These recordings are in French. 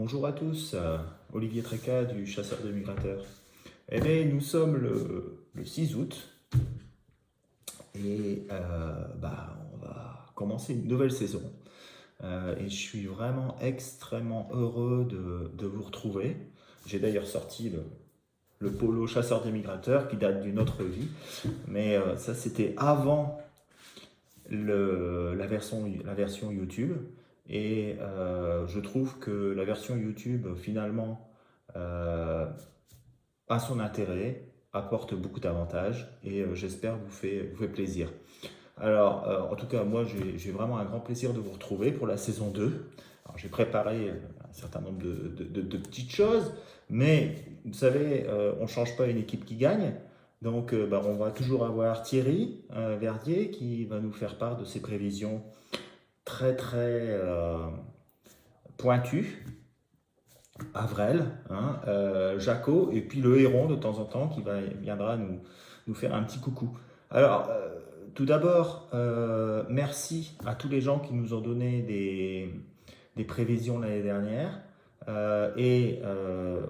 Bonjour à tous, Olivier Tréca du Chasseur de Migrateurs. Eh bien, nous sommes le 6 août et on va commencer une nouvelle saison. Et je suis vraiment extrêmement heureux de vous retrouver. J'ai d'ailleurs sorti le polo Chasseur des Migrateurs qui date d'une autre vie, mais ça c'était avant la version YouTube. Et je trouve que la version YouTube, finalement, euh, a son intérêt, apporte beaucoup d'avantages et j'espère vous fait plaisir. Alors, en tout cas, moi, j'ai vraiment un grand plaisir de vous retrouver pour la saison 2. Alors, j'ai préparé un certain nombre de petites choses, mais vous savez, on ne change pas une équipe qui gagne. Donc, on va toujours avoir Thierry Verdier qui va nous faire part de ses prévisions très, très pointues. Avrel, hein, Jaco, et puis le héron de temps en temps qui viendra nous faire un petit coucou. Alors, tout d'abord, merci à tous les gens qui nous ont donné des prévisions l'année dernière et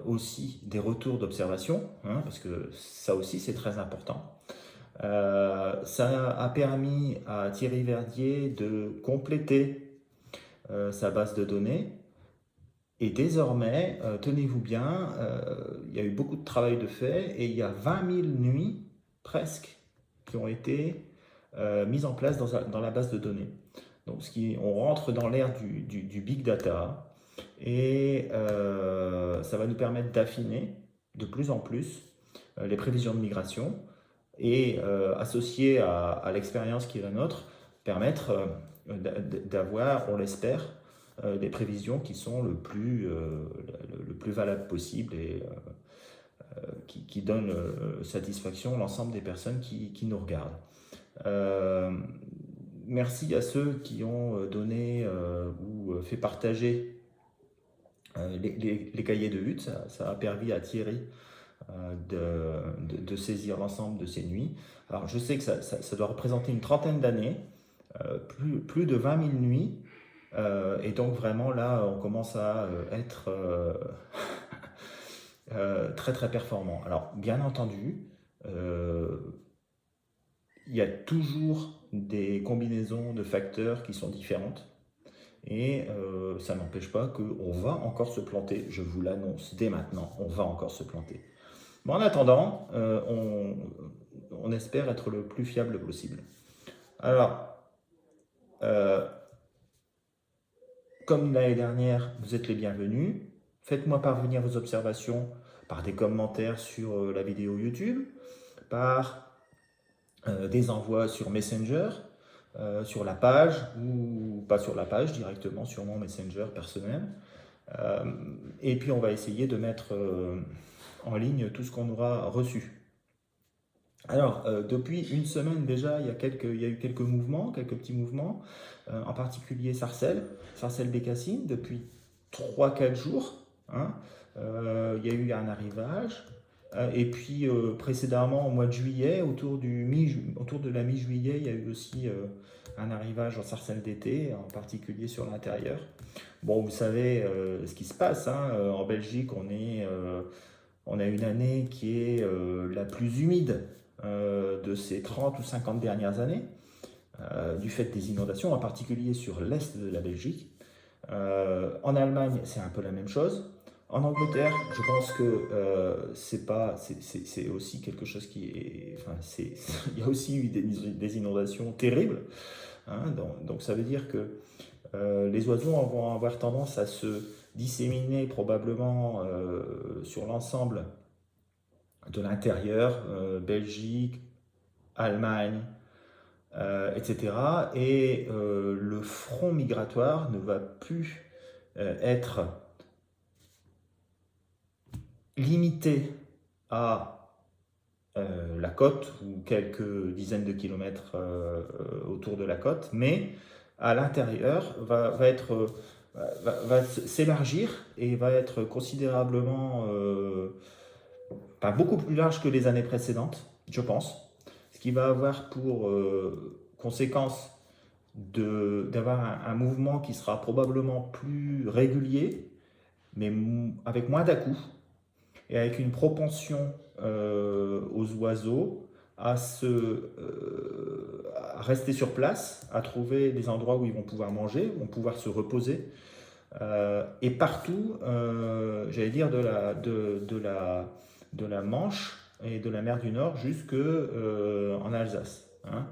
aussi des retours d'observation, hein, parce que ça aussi c'est très important. Ça a permis à Thierry Verdier de compléter sa base de données. Et désormais, tenez-vous bien, il y a eu beaucoup de travail de fait et il y a 20 000 nuits presque qui ont été mises en place dans la base de données. Donc, on rentre dans l'ère du big data et ça va nous permettre d'affiner de plus en plus les prévisions de migration et associé à l'expérience qui est la nôtre, permettre d'avoir, on l'espère, des prévisions qui sont le plus valables possible et qui donnent satisfaction à l'ensemble des personnes qui nous regardent. Euh, Merci à ceux qui ont donné ou fait partager les cahiers de lutte. Ça a permis à Thierry de saisir l'ensemble de ces nuits. Alors je sais que ça doit représenter une trentaine d'années, plus de 20 000 nuits, et donc vraiment là on commence à être très très performant. Alors bien entendu, euh, il y a toujours des combinaisons de facteurs qui sont différentes. Et ça n'empêche pas qu'on va encore se planter, je vous l'annonce dès maintenant, on va encore se planter. Mais en attendant, on espère être le plus fiable possible. Alors, euh, comme l'année dernière, vous êtes les bienvenus. Faites-moi parvenir vos observations par des commentaires sur la vidéo YouTube, par des envois sur Messenger, sur la page, ou pas sur la page, directement sur mon Messenger personnel. Euh, et puis on va essayer de mettre en ligne tout ce qu'on aura reçu. Alors, depuis une semaine déjà, il y a eu quelques mouvements, quelques petits mouvements, en particulier Sarcelles-Bécassines, depuis 3 4 jours, hein. Il y a eu un arrivage. Et puis précédemment, au mois de juillet, autour de la mi-juillet, il y a eu aussi un arrivage en sarcelles d'été, en particulier sur l'intérieur. Bon, vous savez ce qui se passe, hein, en Belgique, on a une année qui est la plus humide de ces 30 ou 50 dernières années, du fait des inondations, en particulier sur l'est de la Belgique. En Allemagne, c'est un peu la même chose. En Angleterre, je pense que c'est aussi quelque chose qui est. Enfin, il y a aussi eu des inondations terribles, hein, donc ça veut dire que les oiseaux vont avoir tendance à se disséminer probablement sur l'ensemble de l'intérieur, Belgique, Allemagne, etc. Et le front migratoire ne va plus être limité à la côte ou quelques dizaines de kilomètres autour de la côte, mais à l'intérieur va s'élargir et va être considérablement, pas beaucoup plus large que les années précédentes, je pense, ce qui va avoir pour conséquence d'avoir un mouvement qui sera probablement plus régulier mais avec moins d'à-coups et avec une propension aux oiseaux à rester sur place, à trouver des endroits où ils vont pouvoir manger, où ils vont pouvoir se reposer. Et partout, j'allais dire, de la Manche et de la mer du Nord jusque en Alsace. Hein.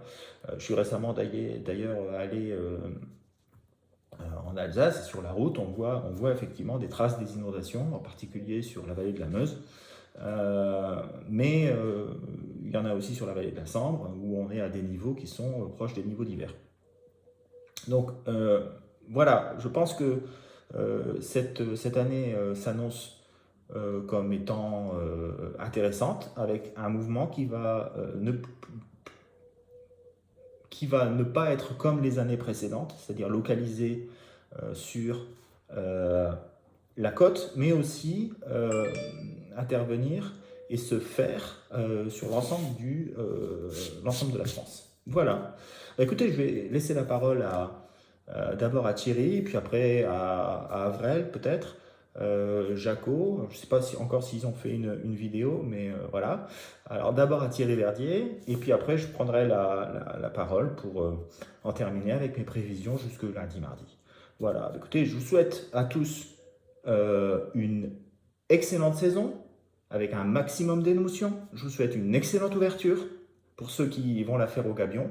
Je suis récemment d'ailleurs allé en Alsace, et sur la route, on voit effectivement des traces des inondations, en particulier sur la vallée de la Meuse. Mais il y en a aussi sur la vallée de la Sambre, où on est à des niveaux qui sont proches des niveaux d'hiver. Donc voilà, je pense que cette année s'annonce comme étant intéressante, avec un mouvement qui va ne pas être comme les années précédentes, c'est-à-dire localisé sur euh, la côte, mais aussi intervenir et se faire sur l'ensemble de la France. Voilà. Bah, écoutez, je vais laisser la parole d'abord à Thierry, puis après à Avrel peut-être, Jaco. Je ne sais pas encore s'ils ont fait une vidéo, mais voilà. Alors d'abord à Thierry Verdier, et puis après je prendrai la parole pour en terminer avec mes prévisions jusque lundi, mardi. Voilà, écoutez, je vous souhaite à tous une excellente saison avec un maximum d'émotions. Je vous souhaite une excellente ouverture pour ceux qui vont la faire au gabion.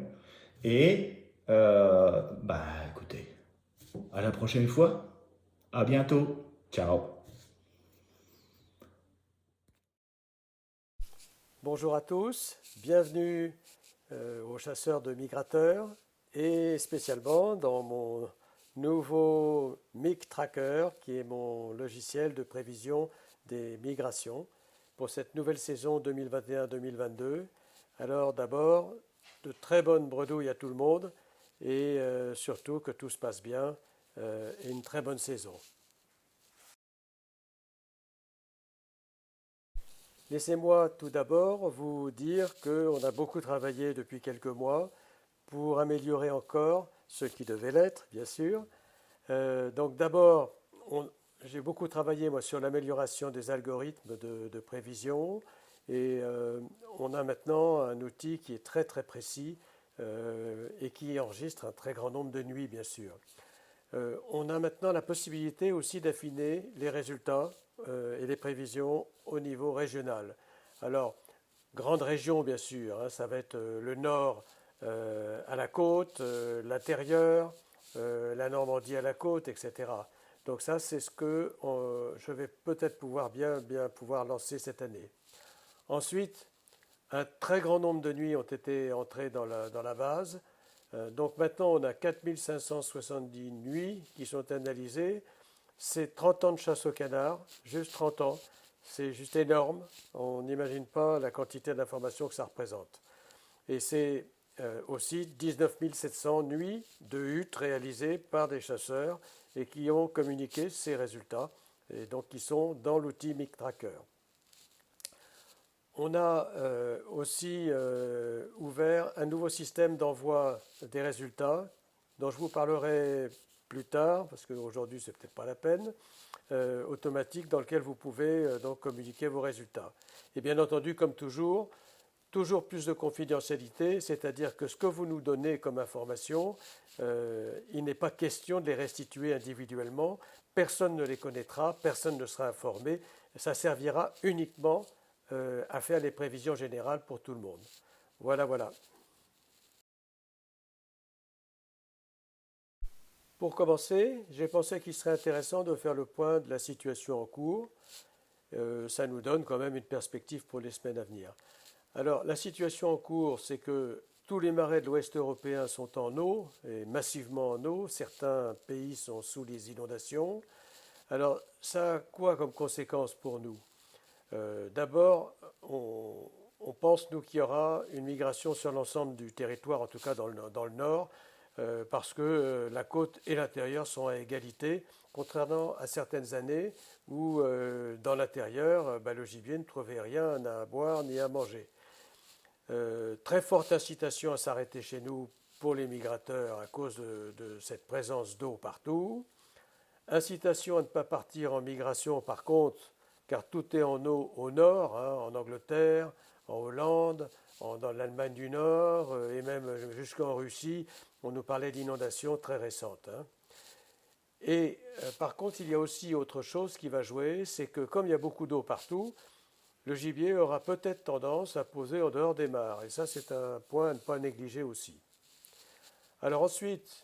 Et bah écoutez, à la prochaine fois. À bientôt. Ciao. Bonjour à tous, bienvenue aux chasseurs de migrateurs et spécialement dans mon nouveau Mig Tracker qui est mon logiciel de prévision des migrations pour cette nouvelle saison 2021-2022. Alors d'abord, de très bonnes bredouilles à tout le monde et surtout que tout se passe bien et une très bonne saison. Laissez-moi tout d'abord vous dire qu'on a beaucoup travaillé depuis quelques mois pour améliorer encore ce qui devait l'être, bien sûr. Donc d'abord, j'ai beaucoup travaillé moi, sur l'amélioration des algorithmes de prévision et on a maintenant un outil qui est très très précis et qui enregistre un très grand nombre de nuits, bien sûr. On a maintenant la possibilité aussi d'affiner les résultats et les prévisions au niveau régional. Alors, grande région, bien sûr, hein, ça va être le nord à la côte, l'intérieur, la Normandie à la côte, etc. Donc ça, c'est ce que je vais peut-être pouvoir bien pouvoir lancer cette année. Ensuite, un très grand nombre de nuits ont été entrées dans la base. Donc maintenant, on a 4570 nuits qui sont analysées. C'est 30 ans de chasse au canard, juste 30 ans. C'est juste énorme. On n'imagine pas la quantité d'informations que ça représente. Et c'est aussi 19 700 nuits de huttes réalisées par des chasseurs et qui ont communiqué ces résultats, et donc qui sont dans l'outil MicTracker. On a aussi ouvert un nouveau système d'envoi des résultats dont je vous parlerai plus tard, parce qu'aujourd'hui c'est peut-être pas la peine, automatique dans lequel vous pouvez donc communiquer vos résultats. Et bien entendu, comme toujours plus de confidentialité, c'est-à-dire que ce que vous nous donnez comme information, il n'est pas question de les restituer individuellement, personne ne les connaîtra, personne ne sera informé, ça servira uniquement à faire les prévisions générales pour tout le monde. Voilà, voilà. Pour commencer, j'ai pensé qu'il serait intéressant de faire le point de la situation en cours. Ça nous donne quand même une perspective pour les semaines à venir. Alors, la situation en cours, c'est que tous les marais de l'Ouest européen sont en eau, et massivement en eau. Certains pays sont sous les inondations. Alors, ça a quoi comme conséquence pour nous? D'abord, on pense, nous, qu'il y aura une migration sur l'ensemble du territoire, en tout cas dans le nord, parce que la côte et l'intérieur sont à égalité, contrairement à certaines années où, dans l'intérieur, le gibier ne trouvait rien à boire ni à manger. Très forte incitation à s'arrêter chez nous pour les migrateurs à cause de cette présence d'eau partout. Incitation à ne pas partir en migration par contre, car tout est en eau au nord, hein, en Angleterre, en Hollande, dans l'Allemagne du Nord et même jusqu'en Russie. On nous parlait d'inondations très récentes. Hein. Et par contre, il y a aussi autre chose qui va jouer, c'est que comme il y a beaucoup d'eau partout, le gibier aura peut-être tendance à poser en dehors des mares. Et ça, c'est un point à ne pas négliger aussi. Alors ensuite,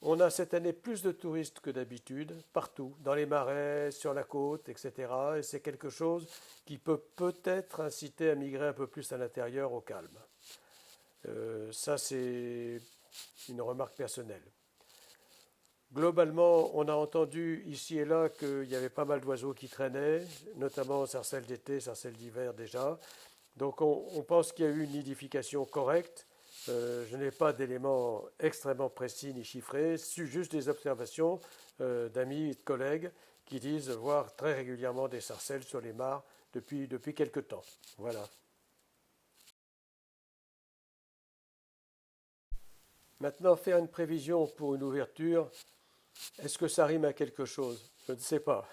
on a cette année plus de touristes que d'habitude, partout, dans les marais, sur la côte, etc. Et c'est quelque chose qui peut peut-être inciter à migrer un peu plus à l'intérieur au calme. Ça, c'est une remarque personnelle. Globalement, on a entendu ici et là qu'il y avait pas mal d'oiseaux qui traînaient, notamment sarcelles d'été, sarcelles d'hiver déjà. Donc on pense qu'il y a eu une nidification correcte. Je n'ai pas d'éléments extrêmement précis ni chiffrés, juste des observations d'amis et de collègues qui disent voir très régulièrement des sarcelles sur les mares depuis quelque temps. Voilà. Maintenant, faire une prévision pour une ouverture, est-ce que ça rime à quelque chose? Je ne sais pas.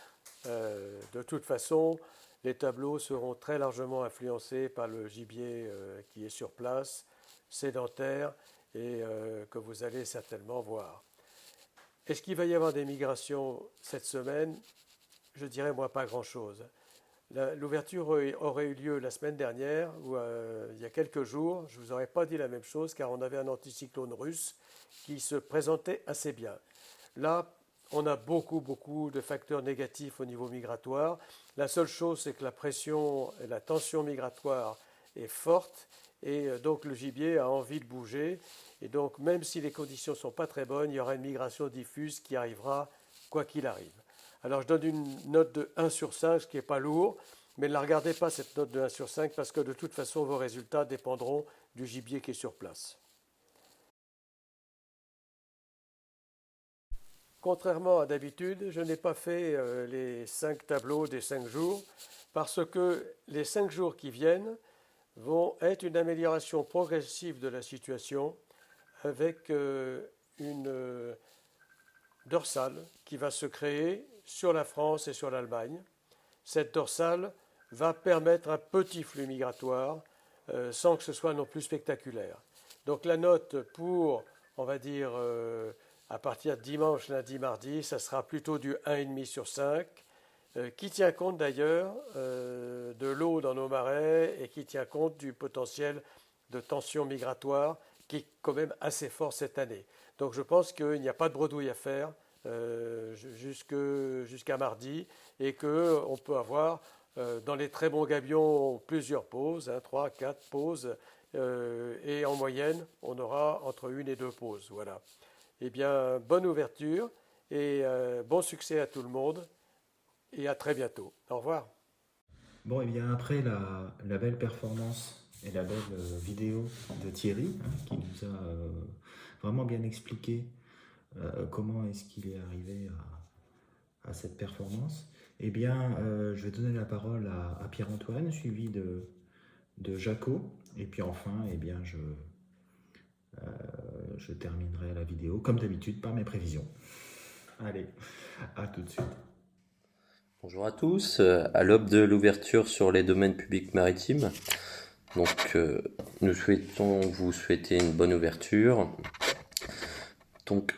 De toute façon, les tableaux seront très largement influencés par le gibier qui est sur place, sédentaire, et que vous allez certainement voir. Est-ce qu'il va y avoir des migrations cette semaine? Je dirais moi pas grand-chose. L'ouverture aurait eu lieu la semaine dernière, ou il y a quelques jours. Je ne vous aurais pas dit la même chose, car on avait un anticyclone russe qui se présentait assez bien. Là, on a beaucoup de facteurs négatifs au niveau migratoire. La seule chose, c'est que la pression et la tension migratoire est forte et donc le gibier a envie de bouger. Et donc, même si les conditions ne sont pas très bonnes, il y aura une migration diffuse qui arrivera quoi qu'il arrive. Alors, je donne une note de 1 sur 5, ce qui n'est pas lourd, mais ne la regardez pas, cette note de 1 sur 5, parce que de toute façon, vos résultats dépendront du gibier qui est sur place. Contrairement à d'habitude, je n'ai pas fait les 5 tableaux des 5 jours parce que les 5 jours qui viennent vont être une amélioration progressive de la situation avec une dorsale qui va se créer sur la France et sur l'Allemagne. Cette dorsale va permettre un petit flux migratoire sans que ce soit non plus spectaculaire. Donc la note pour, on va dire, à partir de dimanche, lundi, mardi, ça sera plutôt du 1,5 sur 5, qui tient compte d'ailleurs de l'eau dans nos marais et qui tient compte du potentiel de tension migratoire qui est quand même assez fort cette année. Donc je pense qu'il n'y a pas de bredouille à faire jusqu'à mardi et qu'on peut avoir dans les très bons gabions plusieurs pauses, 3, 4 pauses, et en moyenne, on aura entre 1 et 2 pauses. Voilà. Eh bien, bonne ouverture et bon succès à tout le monde et à très bientôt. Au revoir. Bon, et bien après la belle performance et la belle vidéo de Thierry, hein, qui nous a vraiment bien expliqué comment est-ce qu'il est arrivé à cette performance, eh bien, je vais donner la parole à Pierre-Antoine, suivi de Jaco, et puis enfin, eh bien, je terminerai la vidéo, comme d'habitude, par mes prévisions. Allez, à tout de suite. Bonjour à tous, à l'aube de l'ouverture sur les domaines publics maritimes, donc nous souhaitons vous souhaiter une bonne ouverture. Donc,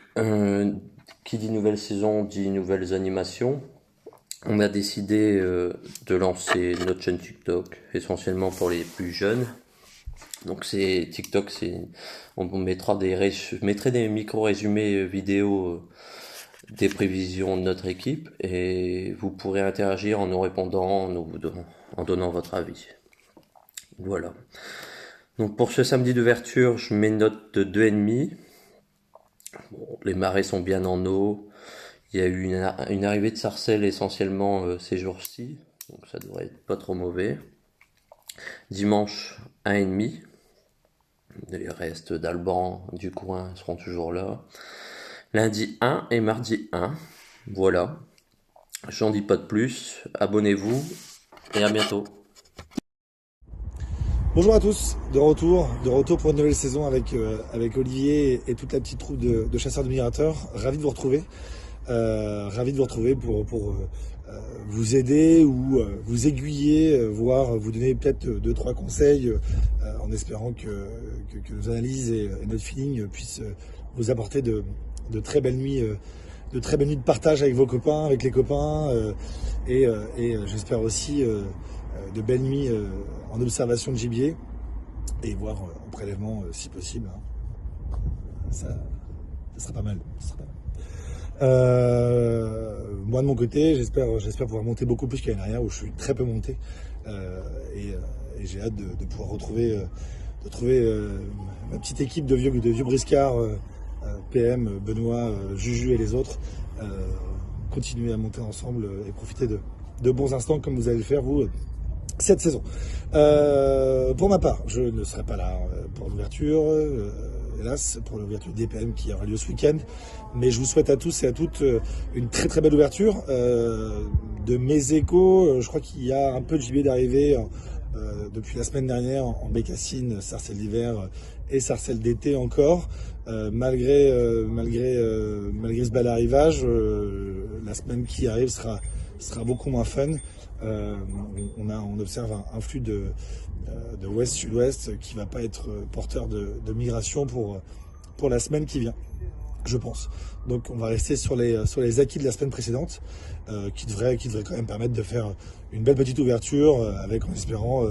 qui dit nouvelle saison dit nouvelles animations. On a décidé de lancer notre chaîne TikTok, essentiellement pour les plus jeunes. Donc TikTok, on mettrait des micro-résumés vidéo des prévisions de notre équipe et vous pourrez interagir en nous répondant, en donnant votre avis. Voilà. Donc pour ce samedi d'ouverture, je mets une note de 2,5. Bon, les marais sont bien en eau. Il y a eu une arrivée de sarcelles essentiellement ces jours-ci, donc ça devrait être pas trop mauvais. Dimanche, 1,5. Les restes d'Alban du coin seront toujours là. Lundi 1 et mardi 1. Voilà. J'en dis pas de plus. Abonnez-vous et à bientôt. Bonjour à tous, de retour pour une nouvelle saison avec Olivier et toute la petite troupe de chasseurs de migrateurs. Ravi de vous retrouver. Ravi de vous retrouver pour vous aider ou vous aiguiller, voire vous donner peut-être 2-3 conseils en espérant que nos analyses et notre feeling puissent vous apporter de très belles nuits. De très belles nuits de partage avec vos copains, avec les copains, et j'espère aussi de belles nuits en observation de gibier et voire en prélèvement si possible. Hein. Ça sera pas mal. Ça sera pas mal. Moi de mon côté, j'espère pouvoir monter beaucoup plus qu'à l'année dernière où je suis très peu monté, et j'ai hâte de pouvoir retrouver ma petite équipe de vieux briscards, PM, Benoît, Juju et les autres, continuer à monter ensemble et profiter de bons instants comme vous allez le faire vous cette saison. Pour ma part, je ne serai pas là pour l'ouverture, hélas, pour l'ouverture d'EPM qui aura lieu ce week-end. Mais je vous souhaite à tous et à toutes une très très belle ouverture. De mes échos, je crois qu'il y a un peu de gibier d'arrivée depuis la semaine dernière en bécassine, sarcelle d'hiver et sarcelle d'été encore. Malgré ce bel arrivage, la semaine qui arrive sera beaucoup moins fun. On observe un flux de ouest-sud-ouest qui va pas être porteur de migration pour la semaine qui vient, je pense. Donc on va rester sur les acquis de la semaine précédente, qui devrait quand même permettre de faire une belle petite ouverture avec, en espérant,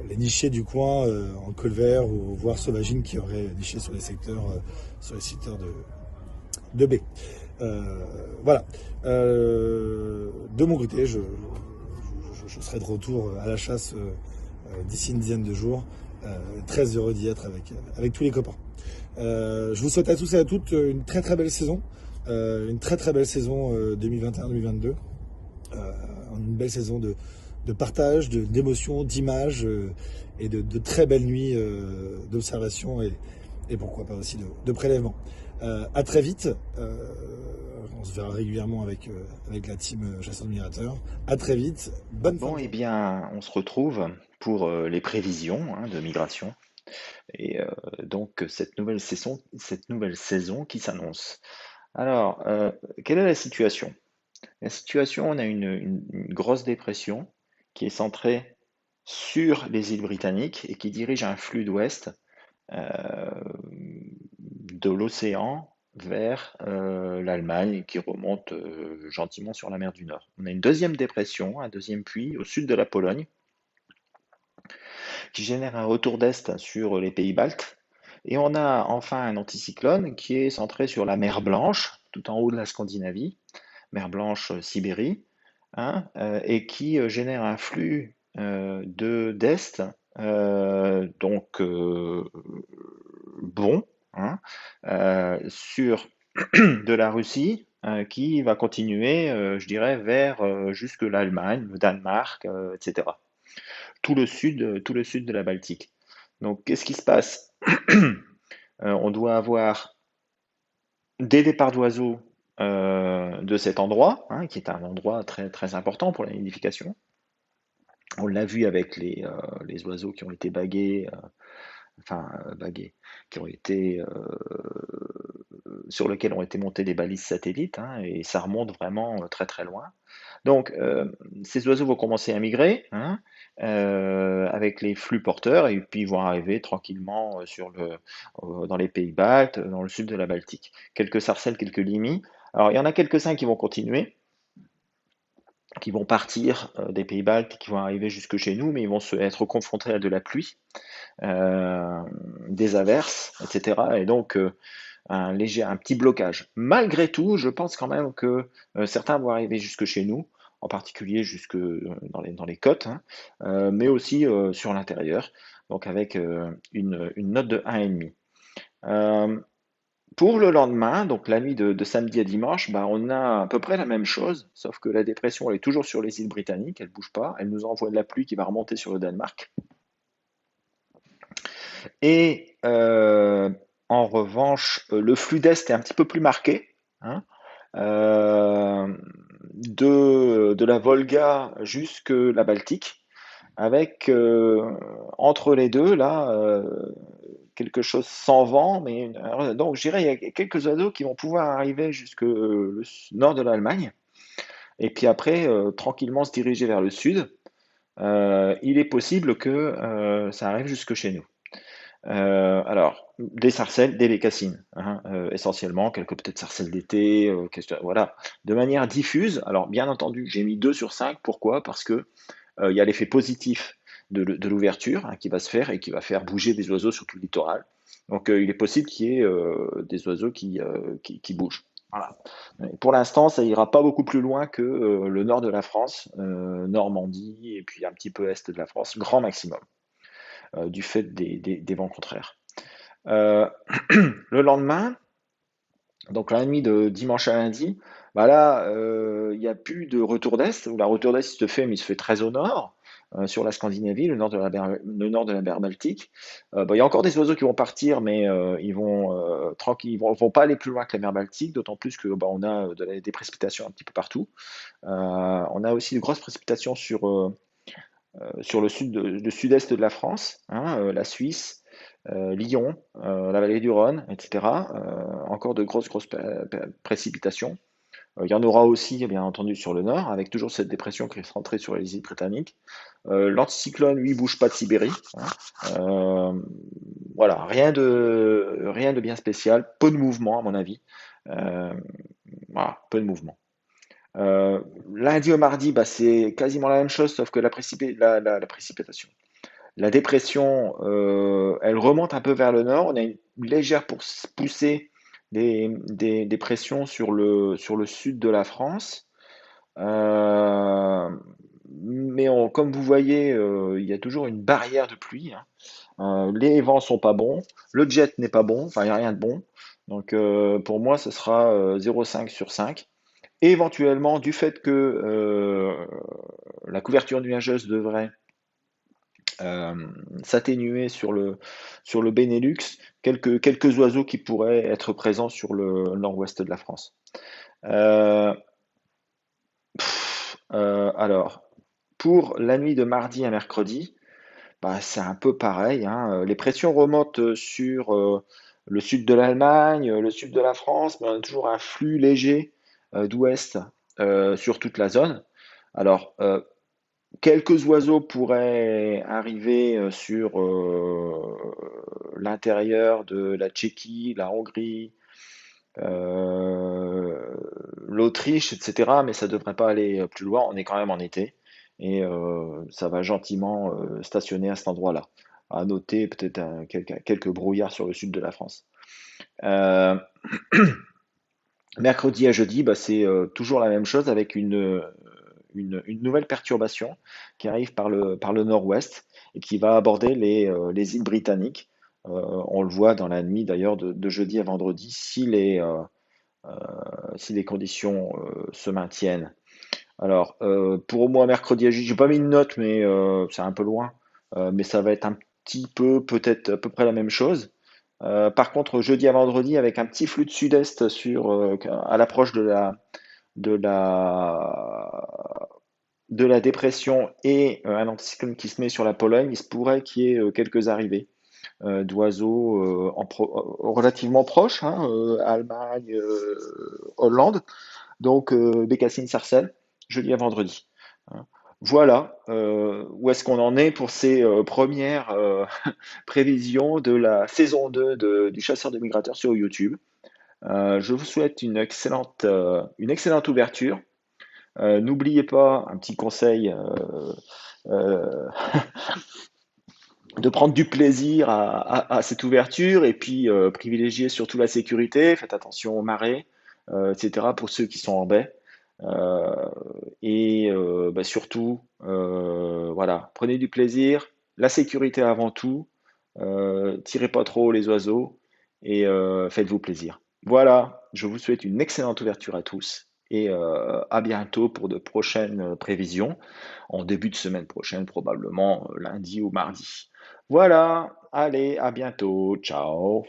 les nichés du coin en colvert ou voire sauvagine qui auraient niché sur les secteurs de baie. Voilà. De mon côté, je serai de retour à la chasse d'ici une dizaine de jours. Très heureux d'y être avec tous les copains. Je vous souhaite à tous et à toutes une très très belle saison. Une très très belle saison 2021-2022. Une belle saison de partage, d'émotions, d'images et de très belles nuits d'observation et pourquoi pas aussi de prélèvement. À très vite. On se verra régulièrement avec la team Chasseurs de Migrateurs. À très vite. Bonne fin de Bon, journée. eh bien, on se retrouve pour les prévisions de migration. Et donc, cette nouvelle saison qui s'annonce. Alors, quelle est la situation? La situation, on a une grosse dépression qui est centrée sur les îles britanniques et qui dirige un flux d'ouest de l'océan vers l'Allemagne et qui remonte gentiment sur la mer du Nord. On a une deuxième dépression, un deuxième puits au sud de la Pologne qui génère un retour d'est sur les pays baltes. Et on a enfin un anticyclone qui est centré sur la mer Blanche, tout en haut de la Scandinavie, mer Blanche Sibérie, hein, et qui génère un flux d'est, donc bon, hein, sur de la Russie, qui va continuer, je dirais, vers jusque l'Allemagne, le Danemark, etc. Tout le sud de la Baltique. Donc, qu'est-ce qui se passe? On doit avoir des départs d'oiseaux de cet endroit, hein, qui est un endroit très, très important pour la nidification. On l'a vu avec les oiseaux qui ont été bagués, bagués, qui ont été sur lesquels ont été montées des balises satellites, hein, et ça remonte vraiment très très loin. Donc, ces oiseaux vont commencer à migrer, hein, avec les flux porteurs, et puis ils vont arriver tranquillement dans les pays baltes, dans le sud de la Baltique. Quelques sarcelles, quelques limis. Alors, il y en a quelques-uns qui vont continuer, qui vont partir des pays baltes, qui vont arriver jusque chez nous, mais ils vont être confrontés à de la pluie, des averses, etc. Et donc, un petit blocage. Malgré tout, je pense quand même que certains vont arriver jusque chez nous, en particulier jusque dans les côtes, hein, mais aussi sur l'intérieur, donc avec une note de 1,5. Pour le lendemain, donc la nuit de samedi à dimanche, bah, on a à peu près la même chose, sauf que la dépression elle est toujours sur les îles britanniques, elle ne bouge pas, elle nous envoie de la pluie qui va remonter sur le Danemark. Et en revanche, le flux d'Est est un petit peu plus marqué, hein, de la Volga jusque la Baltique, avec entre les deux, là, quelque chose sans vent, mais donc je dirais il y a quelques oiseaux qui vont pouvoir arriver jusque le nord de l'Allemagne, et puis après tranquillement se diriger vers le sud. Il est possible que ça arrive jusque chez nous. Alors, des sarcelles, des bécassines, hein, essentiellement, quelques peut-être sarcelles d'été, voilà, de manière diffuse. Alors, bien entendu, j'ai mis 2 sur 5. Pourquoi? Parce que il y a l'effet positif de l'ouverture, hein, qui va se faire et qui va faire bouger des oiseaux sur tout le littoral. Donc, il est possible qu'il y ait des oiseaux qui bougent. Voilà. Pour l'instant, ça ira pas beaucoup plus loin que le nord de la France, Normandie, et puis un petit peu est de la France, grand maximum, du fait des vents contraires. Euh, le lendemain, donc la nuit de dimanche à lundi, bah là, il n'y a plus de retour d'est, où la retour d'est il se fait, mais il se fait très au nord, sur la Scandinavie, le nord de la mer Baltique. Bah, il y a encore des oiseaux qui vont partir, mais ils vont tranquille, vont pas aller plus loin que la mer Baltique, d'autant plus que bah, on a des précipitations un petit peu partout. On a aussi de grosses précipitations sur le sud-est de la France, hein, la Suisse, Lyon, la vallée du Rhône, etc. Encore de grosses précipitations. Il y en aura aussi, bien entendu, sur le nord, avec toujours cette dépression qui est rentrée sur les îles britanniques. L'anticyclone, lui, bouge pas de Sibérie, hein. Voilà, rien de bien spécial, peu de mouvement, à mon avis. Euh, voilà, peu de mouvement. Euh, Lundi au mardi, bah, c'est quasiment la même chose, sauf que la précipitation. La dépression, elle remonte un peu vers le nord. On a une légère poussée des pressions sur le sud de la France. Euh, mais comme vous voyez, il y a toujours une barrière de pluie, hein. Les vents sont pas bons, le jet n'est pas bon, enfin il n'y a rien de bon. Donc pour moi, ce sera 0,5 sur 5. Et éventuellement, du fait que la couverture nuageuse devrait euh, s'atténuer sur le Benelux, quelques oiseaux qui pourraient être présents sur le nord-ouest de la France. Euh, alors, pour la nuit de mardi à mercredi, bah, c'est un peu pareil, hein. Les pressions remontent sur le sud de l'Allemagne, le sud de la France, mais on a toujours un flux léger d'ouest sur toute la zone. Alors, quelques oiseaux pourraient arriver sur l'intérieur de la Tchéquie, la Hongrie, euh, l'Autriche, etc. Mais ça ne devrait pas aller plus loin. On est quand même en été et ça va gentiment stationner à cet endroit-là. À noter peut-être quelques brouillards sur le sud de la France. Euh, Mercredi à jeudi, bah, c'est toujours la même chose avec une nouvelle perturbation qui arrive par le nord-ouest et qui va aborder les îles britanniques. On le voit dans la nuit d'ailleurs de jeudi à vendredi si les conditions se maintiennent. Alors, pour moi, mercredi à jeudi, j'ai pas mis une note, mais c'est un peu loin. Mais ça va être un petit peu, peut-être à peu près la même chose. Par contre, jeudi à vendredi, avec un petit flux de sud-est à l'approche de la, de la dépression et un anticyclone qui se met sur la Pologne, il se pourrait qu'il y ait quelques arrivées d'oiseaux relativement proches, hein, Allemagne, Hollande, donc bécassines, sarcelles, jeudi à vendredi, hein. Voilà où est-ce qu'on en est pour ces premières prévisions de la saison 2 du Chasseur de Migrateurs sur YouTube. Je vous souhaite une excellente ouverture. N'oubliez pas un petit conseil, euh, de prendre du plaisir à cette ouverture et puis privilégier surtout la sécurité. Faites attention aux marées, etc. pour ceux qui sont en baie. Euh, et bah, surtout, voilà, prenez du plaisir, la sécurité avant tout, tirez pas trop les oiseaux et faites-vous plaisir. Voilà, je vous souhaite une excellente ouverture à tous et à bientôt pour de prochaines prévisions, en début de semaine prochaine, probablement lundi ou mardi. Voilà, allez, à bientôt, ciao.